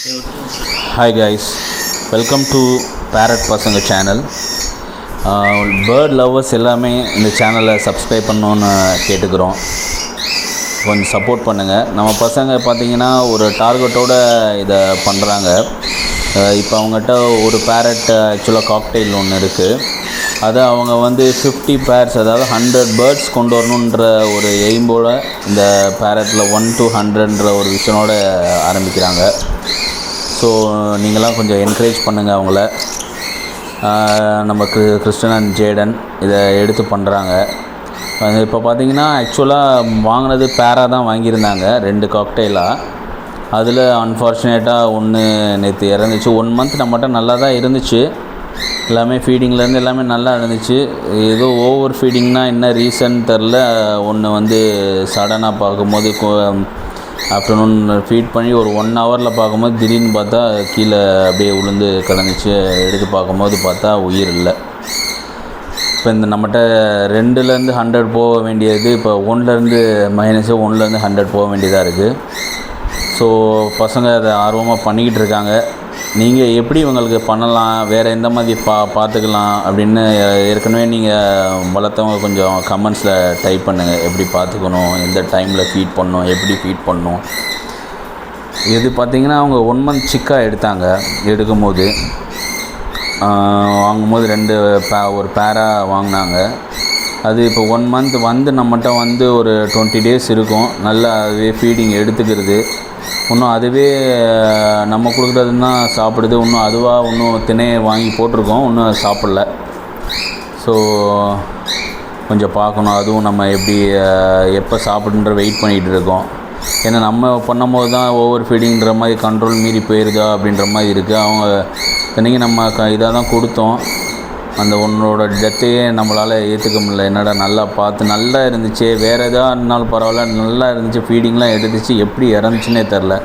Hi guys, welcome to Parrot பசங்க channel. Bird lovers எல்லாமே இந்த சேனலை சப்ஸ்கிரைப் பண்ணணுன்னு கேட்டுக்கிறோம். கொஞ்சம் சப்போர்ட் பண்ணுங்கள். நம்ம பசங்க பார்த்திங்கன்னா ஒரு டார்கெட்டோடு இதை பண்ணுறாங்க. இப்போ அவங்ககிட்ட ஒரு பேரட் ஆக்சுவலாக காக்டெயில் ஒன்று இருக்குது. அதை அவங்க 50 பேர்ஸ், அதாவது 100 பேர்ட்ஸ் கொண்டு வரணுன்ற ஒரு எய்ம்போடு இந்த பேரட்டில் 1 to 100ன்ற ஒரு விஷனோடு ஆரம்பிக்கிறாங்க. ஸோ நீங்களாம் கொஞ்சம் என்கரேஜ் பண்ணுங்கள் அவங்கள. நம்ம கிறிஸ்டன் அண்ட் ஜேடன் இதை எடுத்து பண்ணுறாங்க. இப்போ பார்த்திங்கன்னா ஆக்சுவலாக வாங்கினது பேராக தான் வாங்கியிருந்தாங்க, 2 காக்டெயிலாக. அதில் அன்ஃபார்ச்சுனேட்டாக ஒன்று நேற்று இறந்துச்சு. 1 மந்த் நம்மகிட்ட நல்லா தான் இருந்துச்சு, எல்லாமே ஃபீடிங்லேருந்து எல்லாமே நல்லா இருந்துச்சு. ஏதோ ஓவர் ஃபீடிங்னால் என்ன ரீசன் தெரில. ஒன்று சடனாக பார்க்கும்போது ஆஃப்டர்நூன் ஃபீட் பண்ணி ஒரு 1 ஹவரில் பார்க்கும்போது திடீர்னு பார்த்தா கீழே அப்படியே விழுந்து கிடந்துச்சு. எடுத்து பார்க்கும்போது பார்த்தா உயிர் இல்லை. இப்போ இந்த நம்மகிட்ட 2லேருந்து 100 போக வேண்டியது இப்போ 1லேருந்து -1லேருந்து 100 போக வேண்டியதாக இருக்குது. ஸோ பசங்க அதை ஆர்வமாக பண்ணிக்கிட்டு இருக்காங்க. நீங்கள் எப்படி இவங்களுக்கு பண்ணலாம், வேறு எந்த மாதிரி பார்த்துக்கலாம் அப்படின்னு ஏற்கனவே நீங்கள் வளர்த்தவங்க கொஞ்சம் கமெண்ட்ஸில் டைப் பண்ணுங்கள். எப்படி பார்த்துக்கணும், எந்த டைமில் ஃபீட் பண்ணணும், எப்படி ஃபீட் பண்ணணும். இது பார்த்திங்கன்னா அவங்க 1 மந்த் சிக்காக எடுத்தாங்க. எடுக்கும்போது வாங்கும்போது ஒரு பேராக வாங்கினாங்க. அது இப்போ 1 மந்த் நம்மகிட்ட ஒரு 20 days இருக்கும். நல்லா அதுவே ஃபீடிங் எடுத்துக்கிறது. இன்னும் அதுவே நம்ம கொடுக்குறதுன்னா சாப்பிடுது. இன்னும் திணையை வாங்கி போட்டிருக்கோம், இன்னும் சாப்பிடல. ஸோ கொஞ்சம் பார்க்கணும். அதுவும் நம்ம எப்போ சாப்பிடுன்ற வெயிட் பண்ணிகிட்டு இருக்கோம். ஏன்னா நம்ம பண்ணும்போது தான் ஓவர் ஃபீடிங்கிற மாதிரி கண்ட்ரோல் மீறி போயிருதா அப்படின்ற மாதிரி இருக்குது. அவங்க இன்றைக்கி நம்ம இதாக தான் கொடுத்தோம். அந்த ஒன்றோட டெத்தையே நம்மளால் ஏற்றுக்க முடியல. என்னடா நல்லா பார்த்து நல்லா இருந்துச்சு, வேறு எதாக இருந்தாலும் பரவாயில்ல, நல்லா இருந்துச்சு, ஃபீடிங்லாம் எடுத்துச்சு, எப்படி இறந்துச்சுன்னே தெரில.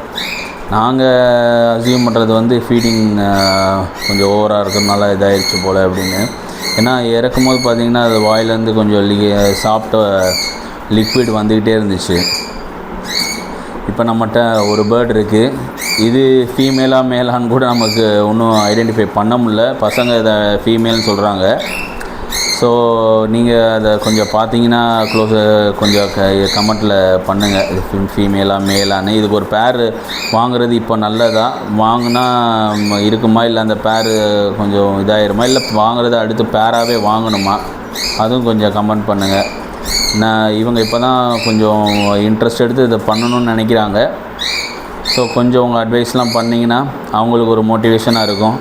நாங்கள் அசியூம் பண்ணுறது ஃபீடிங் கொஞ்சம் ஓவராக இருக்கிறதுனால இதாகிடுச்சு போல் அப்படின்னு. ஏன்னா இறக்கும்போது பார்த்திங்கன்னா அது வாயிலேருந்து கொஞ்சம் சாப்பிட்ட லிக்விட் வந்துக்கிட்டே இருந்துச்சு. இப்போ நம்மகிட்ட ஒரு பேர்டு இருக்குது. இது ஃபீமேலாக மேலான்னு கூட நமக்கு இன்னும் ஐடென்டிஃபை பண்ண முடியல. பசங்க இதை ஃபீமேல்னு சொல்கிறாங்க. ஸோ நீங்கள் அதை கொஞ்சம் பார்த்தீங்கன்னா கொஞ்சம் கமெண்ட்டில் பண்ணுங்கள், இது ஃபீமேலாக மேலான்னு. இதுக்கு ஒரு பேர் வாங்குறது இப்போ நல்லதா, வாங்கினா இருக்குமா, இல்லை அந்த பேர் கொஞ்சம் இதாகிருமா, இல்லை வாங்குறது அடுத்து பேராகவே வாங்கணுமா, அதுவும் கொஞ்சம் கமெண்ட் பண்ணுங்கள். இவங்க இப்போ தான் கொஞ்சம் இன்ட்ரெஸ்ட் எடுத்து இதை பண்ணணும்னு நினைக்கிறாங்க. ஸோ கொஞ்சம் உங்கள் அட்வைஸ்லாம் பண்ணிங்கன்னா அவங்களுக்கு ஒரு மோட்டிவேஷனாக இருக்கும்.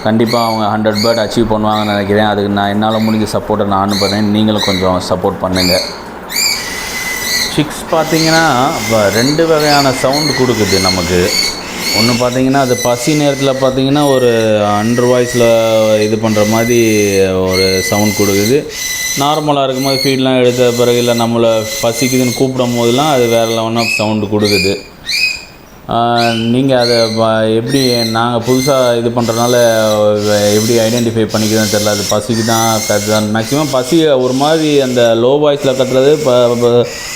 கண்டிப்பாக அவங்க 100 பேர்ட் அச்சீவ் பண்ணுவாங்கன்னு நினைக்கிறேன். அதுக்கு என்னால் முடிஞ்ச சப்போர்ட்டை நான் அனுப்புகிறேன். நீங்களும் கொஞ்சம் சப்போர்ட் பண்ணுங்கள். சிக்ஸ் பார்த்திங்கன்னா இப்போ 2 வகையான சவுண்டு கொடுக்குது நமக்கு. ஒன்று பார்த்திங்கன்னா அது பசி நேரத்தில் பார்த்திங்கன்னா ஒரு அண்டர் வாய்ஸில் இது பண்ணுற மாதிரி ஒரு சவுண்ட் கொடுக்குது. நார்மலாக இருக்கும்போது ஃபீட்லாம் எடுத்த பிறகு இல்லை நம்மளை பசிக்குதுன்னு கூப்பிடும் போதெல்லாம் அது வேறு லெவல் ஆஃப் சவுண்டு கொடுக்குது. நீங்கள் அதை எப்படி, நாங்கள் புதுசாக இது பண்ணுறதுனால எப்படி ஐடென்டிஃபை பண்ணிக்கிறதுன்னு தெரில. அது பசிக்கு தான் கத்துதான். மேக்ஸிமம் பசி ஒரு மாதிரி அந்த லோ வாய்ஸில் கட்டுறது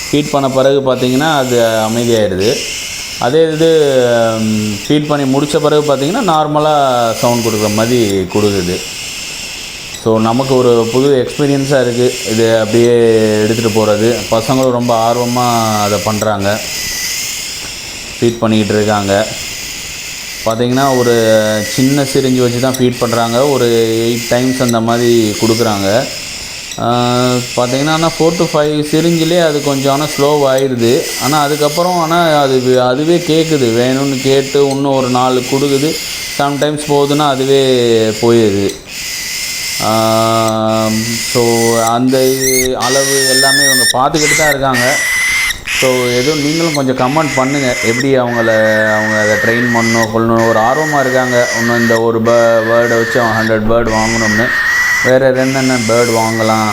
ஃபீட் பண்ண பிறகு பார்த்திங்கன்னா அது அமைதியாகிடுது. அதே இது ஃபீட் பண்ணி முடித்த பிறகு பார்த்திங்கன்னா நார்மலாக சவுண்ட் கொடுக்குற மாதிரி கொடுக்குது. ஸோ நமக்கு ஒரு புது எக்ஸ்பீரியன்ஸாக இருக்குது இது அப்படியே எடுத்துகிட்டு போகிறது. பசங்களும் ரொம்ப ஆர்வமாக அதை பண்ணுறாங்க, ஃபீட் பண்ணிக்கிட்டு இருக்காங்க. பார்த்திங்கன்னா ஒரு சின்ன சிரிஞ்சு வச்சு தான் ஃபீட் பண்ணுறாங்க. ஒரு 8 times அந்த மாதிரி கொடுக்குறாங்க. பார்த்திங்கன்னா ஆனால் 4 to 5 சிரிஞ்சிலே அது கொஞ்சம் ஆனால் ஸ்லோவாகிடுது. ஆனால் அதுக்கப்புறம் அதுவே கேட்குது, வேணும்னு கேட்டு இன்னும் ஒரு 4 கொடுக்குது. சம்டைம்ஸ் போகுதுன்னா அதுவே போயிடுது. ஸோ அந்த அளவு எல்லாமே இவங்க பார்த்துக்கிட்டு தான் இருக்காங்க. ஸோ எதுவும் நீங்களும் கொஞ்சம் கமெண்ட் பண்ணுங்கள், எப்படி அவங்க அதை ட்ரெயின் கொள்ளணும் ஒரு ஆர்வமாக இருக்காங்க. இன்னும் இந்த ஒரு பேர்டை வச்சு அவங்க 100 பேர்டு வாங்கணும்னு, வேறு என்னென்ன பேர்டு வாங்கலாம்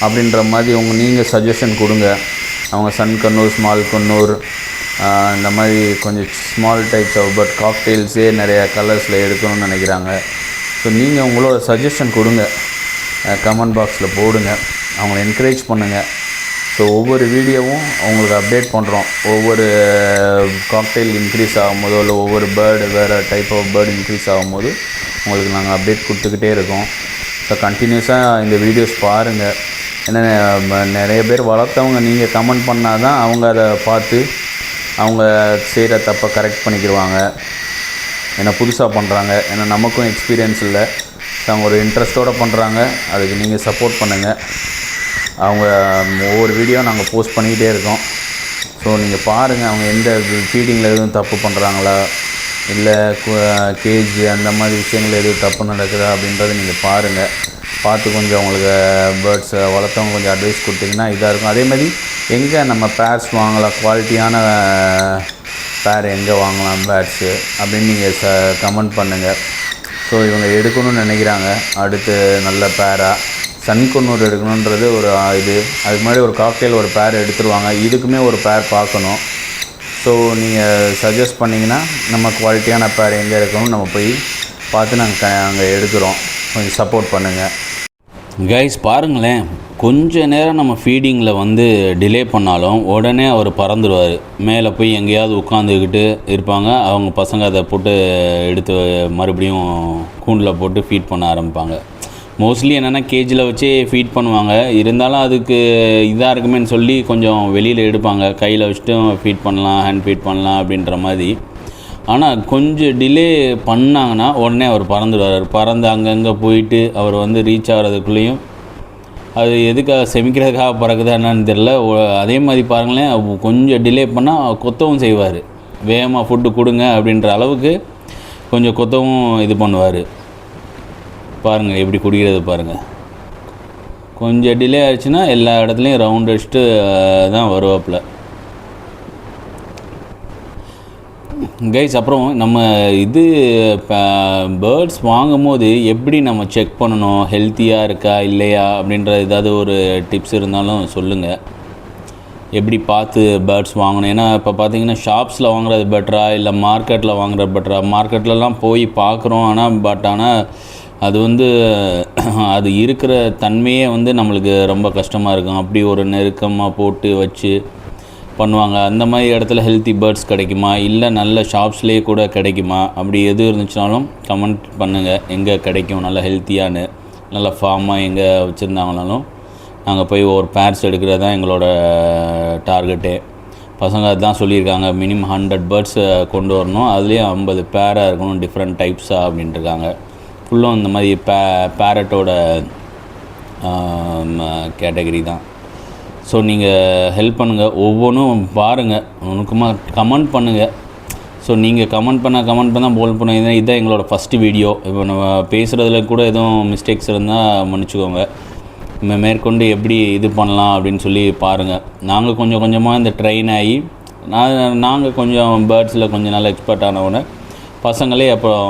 அப்படின்ற மாதிரி நீங்கள் சஜஷன் கொடுங்க. அவங்க சன் கண்ணூர், ஸ்மால் கண்ணூர், இந்த மாதிரி கொஞ்சம் ஸ்மால் டைப்ஸ் ஆஃப் பேர்ட் காக்டெயில்ஸே நிறையா கலர்ஸில் எடுக்கணும்னு நினைக்கிறாங்க. ஸோ நீங்கள் உங்களோட சஜஷன் கொடுங்க, கமெண்ட் பாக்ஸில் போடுங்க. அவங்கள என்கரேஜ் பண்ணுங்கள். ஸோ ஒவ்வொரு வீடியோவும் உங்களுக்கு அப்டேட் பண்ணுறோம். ஒவ்வொரு காக்டெயில் இன்க்ரீஸ் ஆகும்போதோ இல்லை ஒவ்வொரு பேர்டு வேறு டைப் ஆஃப் பேர்டு இன்க்ரீஸ் ஆகும்போது உங்களுக்கு நாங்கள் அப்டேட் கொடுத்துக்கிட்டே இருக்கோம். ஸோ கண்டினியூஸாக இந்த வீடியோஸ் பாருங்கள். ஏன்னா நிறைய பேர் வளர்த்தவங்க நீங்கள் கமெண்ட் பண்ணால் தான் அவங்க அதை பார்த்து அவங்க செய்கிற தப்பை கரெக்ட் பண்ணிக்கிடுவாங்க. ஏன்னா புதுசாக பண்ணுறாங்க, ஏன்னா நமக்கும் எக்ஸ்பீரியன்ஸ் இல்லை. ஸோ அவங்க ஒரு இன்ட்ரெஸ்ட்டோடு பண்ணுறாங்க, அதுக்கு நீங்கள் சப்போர்ட் பண்ணுங்கள். அவங்க ஒவ்வொரு வீடியோ நாங்கள் போஸ்ட் பண்ணிக்கிட்டே இருக்கோம். ஸோ நீங்கள் பாருங்கள் அவங்க எந்த ஃபீடிங்கில் எதுவும் தப்பு பண்ணுறாங்களா, இல்லை கேஜ் அந்த மாதிரி விஷயங்கள் எதுவும் தப்பு நடக்குதா அப்படின்றத நீங்கள் பாருங்கள். பார்த்து கொஞ்சம் அவங்களுக்கு பேர்ட்ஸை வளர்த்தவங்க கொஞ்சம் அட்வைஸ் கொடுத்தீங்கன்னா இதாக இருக்கும். அதே மாதிரி எங்கே நம்ம பேர்ஸ் வாங்கலாம், குவாலிட்டியான பேர் எங்கே வாங்கலாம் பேர்ட்ஸு அப்படின்னு நீங்கள் கமெண்ட் பண்ணுங்கள். ஸோ இவங்க எடுக்கணும்னு நினைக்கிறாங்க, அடுத்து நல்ல பேராக சன்குன்னூர் எடுக்கணுன்றது ஒரு இது. அதுக்கு முன்னாடி ஒரு காக்டெயில் ஒரு பேர் எடுத்துருவாங்க, இதுக்குமே ஒரு பேர் பார்க்கணும். ஸோ நீங்கள் சஜஸ்ட் பண்ணிங்கன்னா நம்ம குவாலிட்டியான பேர் எங்கே இருக்கணும்னு நம்ம போய் பார்த்து நாங்கள் அங்கே எடுக்கிறோம். கொஞ்சம் சப்போர்ட் பண்ணுங்கள் கைஸ். பாருங்களேன், கொஞ்ச நேரம் நம்ம ஃபீடிங்கில் வந்து டிலே பண்ணாலும் உடனே அவர் பறந்துடுவார். மேலே போய் எங்கேயாவது உட்காந்துக்கிட்டு இருப்பாங்க. அவங்க பசங்க அதை போட்டு எடுத்து மறுபடியும் கூண்டில் போட்டு ஃபீட் பண்ண ஆரம்பிப்பாங்க. மோஸ்ட்லி என்னென்னா கேஜில் வச்சு ஃபீட் பண்ணுவாங்க. இருந்தாலும் அதுக்கு இதாக இருக்குமேன்னு சொல்லி கொஞ்சம் வெளியில் எடுப்பாங்க. கையில் வச்சுட்டும் ஃபீட் பண்ணலாம், ஹேண்ட் ஃபீட் பண்ணலாம் அப்படின்ற மாதிரி. ஆனால் கொஞ்சம் டிலே பண்ணாங்கன்னா உடனே அவர் பறந்துடுவார். பறந்து அங்கங்கே போயிட்டு அவர் வந்து ரீச் ஆகிறதுக்குள்ளேயும் அது எதுக்காக செமிக்கிறதுக்காக பறக்குதா என்னன்னு தெரில. அதே மாதிரி பாருங்களேன், கொஞ்சம் டிலே பண்ணால் கொத்தவும் செய்வார். வேகமாக ஃபுட்டு கொடுங்க அப்படின்ற அளவுக்கு கொஞ்சம் கொத்தவும் இது பண்ணுவார். பாருங்கள் எப்படி குடிக்கிறது பாருங்கள். கொஞ்சம் டிலே ஆகிடுச்சுன்னா எல்லா இடத்துலையும் ரவுண்ட் அடிச்சுட்டு தான் வருவாப்பில் கைஸ். அப்புறம் நம்ம இது பேர்ட்ஸ் வாங்கும் போது எப்படி நம்ம செக் பண்ணணும், ஹெல்த்தியாக இருக்கா இல்லையா அப்படின்ற ஏதாவது ஒரு டிப்ஸ் இருந்தாலும் சொல்லுங்கள். எப்படி பார்த்து பேர்ட்ஸ் வாங்கணும். ஏன்னா இப்போ பார்த்தீங்கன்னா ஷாப்ஸில் வாங்குறது பெட்டரா இல்லை மார்க்கெட்டில் வாங்குறது பெட்டரா? மார்க்கெட்லலாம் போய் பார்க்குறோம், ஆனால் அது வந்து அது இருக்கிற தன்மையே வந்து நம்மளுக்கு ரொம்ப கஷ்டமாக இருக்கும். அப்படி ஒரு நெருக்கமாக போட்டு வச்சு பண்ணுவாங்க. அந்த மாதிரி இடத்துல ஹெல்த்தி பேர்ட்ஸ் கிடைக்குமா, இல்லை நல்ல ஷாப்ஸ்லேயே கூட கிடைக்குமா? அப்படி எது இருந்துச்சுனாலும் கமெண்ட் பண்ணுங்கள். எங்கே கிடைக்கும் நல்ல ஹெல்த்தியானு, நல்ல ஃபார்மாக எங்கே வச்சுருந்தாங்கனாலும் நாங்கள் போய் ஒரு பேர்ஸ் எடுக்கிறது தான் எங்களோட டார்கெட்டே. பசங்க அதுதான் சொல்லியிருக்காங்க, மினிமம் 100 பேர்ட்ஸை கொண்டு வரணும், அதுலேயும் 50 பேராக இருக்கணும், டிஃப்ரெண்ட் டைப்ஸாக அப்படின்ட்டுருக்காங்க. ஃபுல்லும் இந்த மாதிரி பேரட்டோட கேட்டகரி தான். ஸோ நீங்கள் ஹெல்ப் பண்ணுங்கள், ஒவ்வொன்றும் பாருங்கள், நுணுக்கமாக கமெண்ட் பண்ணுங்கள். ஸோ நீங்கள் கமெண்ட் பண்ணால் போல் பண்ணுவீங்க. இதுதான் எங்களோட ஃபஸ்ட்டு வீடியோ. இப்போ நம்ம பேசுகிறதுல கூட எதுவும் மிஸ்டேக்ஸ் இருந்தால் மன்னிச்சுக்கோங்க. நம்ம மேற்கொண்டு எப்படி இது பண்ணலாம் அப்படின்னு சொல்லி பாருங்கள். நாங்கள் கொஞ்சம் கொஞ்சமாக இந்த ட்ரெயின் ஆகி நாங்கள் கொஞ்சம் பேர்ட்ஸில் கொஞ்சம் நல்லா எக்ஸ்பர்ட் ஆனவுடனே பசங்களே அப்புறம்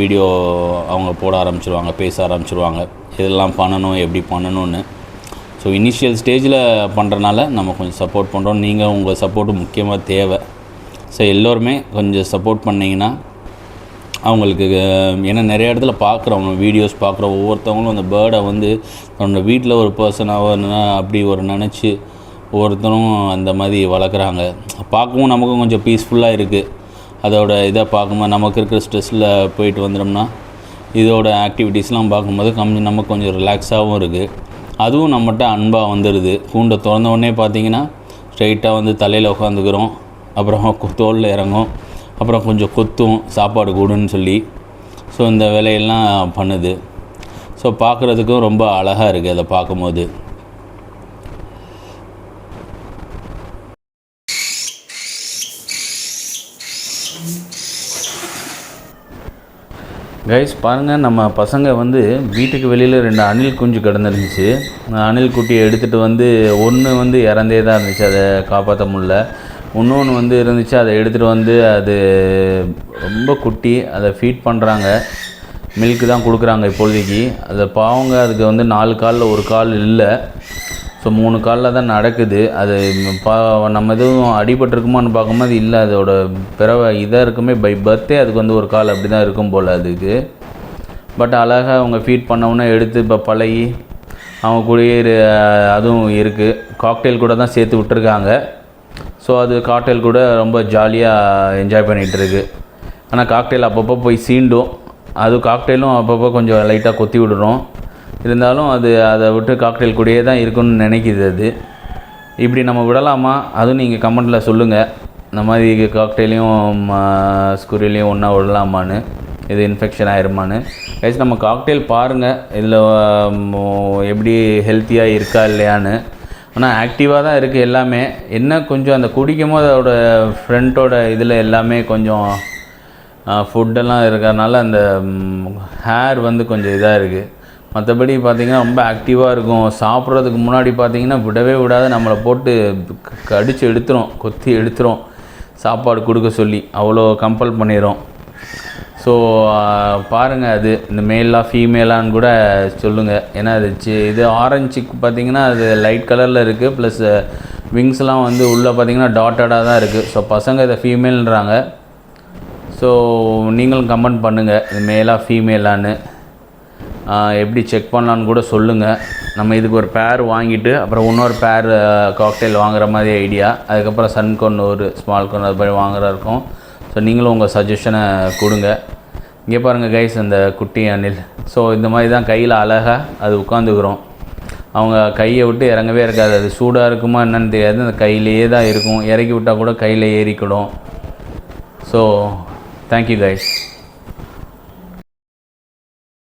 வீடியோ அவங்க போட ஆரம்பிச்சிருவாங்க, பேச ஆரம்பிச்சிருவாங்க, இதெல்லாம் பண்ணணும் எப்படி பண்ணணும்னு. ஸோ இனிஷியல் ஸ்டேஜில் பண்ணுறனால நம்ம கொஞ்சம் சப்போர்ட் பண்ணுறோம். நீங்கள் உங்கள் சப்போர்ட்டு முக்கியமாக தேவை. ஸோ எல்லோருமே கொஞ்சம் சப்போர்ட் பண்ணிங்கன்னா அவங்களுக்கு, ஏன்னா நிறைய இடத்துல பார்க்குறவங்க வீடியோஸ் பார்க்குற ஒவ்வொருத்தவங்களும் அந்த பேர்டை வந்து தன்னோட வீட்டில் ஒரு பர்சனாக அப்படி ஒரு நினச்சி ஒவ்வொருத்தரும் அந்த மாதிரி வளர்க்குறாங்க. பார்க்கவும் நமக்கும் கொஞ்சம் பீஸ்ஃபுல்லாக இருக்குது. அதோட இதை பார்க்கும்போது நமக்கு இருக்கிற ஸ்ட்ரெஸ்ஸில் போயிட்டு வந்துட்டோம்னா இதோட ஆக்டிவிட்டீஸ்லாம் பார்க்கும்போது நமக்கு கொஞ்சம் ரிலாக்ஸாகவும் இருக்குது. அதுவும் நம்மகிட்ட அன்பாக வந்துடுது. கூண்டை திறந்த உடனே பார்த்திங்கன்னா ஸ்ட்ரைட்டாக வந்து தலையில் உட்காந்துக்கிறோம், அப்புறம் தோளில் இறங்கும், அப்புறம் கொஞ்சம் கொத்தும் சாப்பாடு கூடுன்னு சொல்லி. ஸோ இந்த வேலையெல்லாம் பண்ணுது. ஸோ பார்க்குறதுக்கும் ரொம்ப அழகாக இருக்குது அதை பார்க்கும்போது. கைஸ் பாருங்கள், நம்ம பசங்க வந்து வீட்டுக்கு வெளியில் 2 அணில் குஞ்சு கிடந்துருந்துச்சு. அணில் குட்டியை எடுத்துகிட்டு வந்து ஒன்று வந்து இறந்தே தான் இருந்துச்சு, அதை காப்பாற்ற முடியல. இன்னொன்று வந்து இருந்துச்சு, அதை எடுத்துகிட்டு வந்து அது ரொம்ப குட்டி, அதை ஃபீட் பண்ணுறாங்க, மில்க்கு தான் கொடுக்குறாங்க இப்பொழுதைக்கு. அதை பாவங்க, அதுக்கு வந்து 4 காலில் 1 கால் இல்லை. ஸோ 3 காலில் தான் நடக்குது. அது நம்ம எதுவும் அடிபட்டிருக்குமான்னு பார்க்கும்போது இல்லை, அதோட பிறவை இதாக இருக்குமே பை பர்த்தே அதுக்கு வந்து 1 கால் அப்படி தான் இருக்கும் போல் அதுக்கு. பட் அழகாக அவங்க ஃபீட் பண்ணவுன்னே எடுத்து இப்போ பழகி அவங்க கூடயே அதுவும் இருக்குது. காக்டெயில் கூட தான் சேர்த்து விட்டுருக்காங்க. ஸோ அது காக்டெயில் கூட ரொம்ப ஜாலியாக என்ஜாய் பண்ணிகிட்ருக்கு. ஆனால் காக்டெயில் அப்பப்போ போய் சீண்டும், அது காக்டெயிலும் அப்பப்போ கொஞ்சம் லைட்டாக கொத்தி விடுறோம். இருந்தாலும் அது அதை விட்டு காக்டெயில் கூடயே தான் இருக்குன்னு நினைக்கிது. அது இப்படி நம்ம விடலாமா? அதுவும் நீங்கள் கமெண்ட்டில் சொல்லுங்கள். இந்த மாதிரி காக்டெயிலையும் ஸ்குரிலையும் ஒன்றா விடலாமான்னு, இது இன்ஃபெக்ஷன் ஆயிருமான்னு. கைஸ் நம்ம காக்டெயில் பாருங்கள், இதில் எப்படி ஹெல்த்தியாக இருக்கா இல்லையான்னு. ஆனால் ஆக்டிவாக தான் இருக்குது எல்லாமே. என்ன கொஞ்சம் அந்த குடிக்கும் போது அதோட ஃப்ரண்ட்டோட இதில் எல்லாமே கொஞ்சம் ஃபுட்டெல்லாம் இருக்கிறதுனால அந்த ஹேர் வந்து கொஞ்சம் இதாக இருக்குது. மற்றபடி பார்த்திங்கன்னா ரொம்ப ஆக்டிவாக இருக்கும். சாப்பிட்றதுக்கு முன்னாடி பார்த்திங்கன்னா விடவே விடாது, நம்மளை போட்டு கடித்து எடுத்துரும், கொத்தி எடுத்துரும் சாப்பாடு கொடுக்க சொல்லி, அவ்வளோ கம்பல் பண்ணிடும். ஸோ பாருங்கள், அது இந்த மேலாக ஃபீமேலான்னு கூட சொல்லுங்கள். ஏன்னா அது இது ஆரஞ்சு பார்த்திங்கன்னா அது லைட் கலரில் இருக்குது, ப்ளஸ் விங்ஸ்லாம் வந்து உள்ளே பார்த்திங்கன்னா டாட்டடாக தான் இருக்குது. ஸோ பசங்க இதை ஃபீமேல்ன்றாங்க. ஸோ நீங்களும் கமெண்ட் பண்ணுங்கள், இது மேலாக ஃபீமேலான்னு எப்படி செக் பண்ணலான்னு கூட சொல்லுங்கள். நம்ம இதுக்கு ஒரு பேர் வாங்கிட்டு அப்புறம் இன்னொரு பேர் காக்டெயில் வாங்குகிற மாதிரி ஐடியா. அதுக்கப்புறம் சன்கொன் ஒரு ஸ்மால் கொன் அது மாதிரி வாங்குறா இருக்கும். ஸோ நீங்களும் உங்கள் சஜஷனை கொடுங்க. இங்கே பாருங்கள் கைஸ், அந்த குட்டி அணில். ஸோ இந்த மாதிரி தான் கையில் அழகாக அது உட்காந்துக்கிறோம். அவங்க கையை விட்டு இறங்கவே இருக்காது. அது சூடாக இருக்குமா என்னன்னு தெரியாது, அந்த கையிலேயே தான் இருக்கும். இறக்கி விட்டால் கூட கையில் ஏறிக்கிடும். So thank you guys.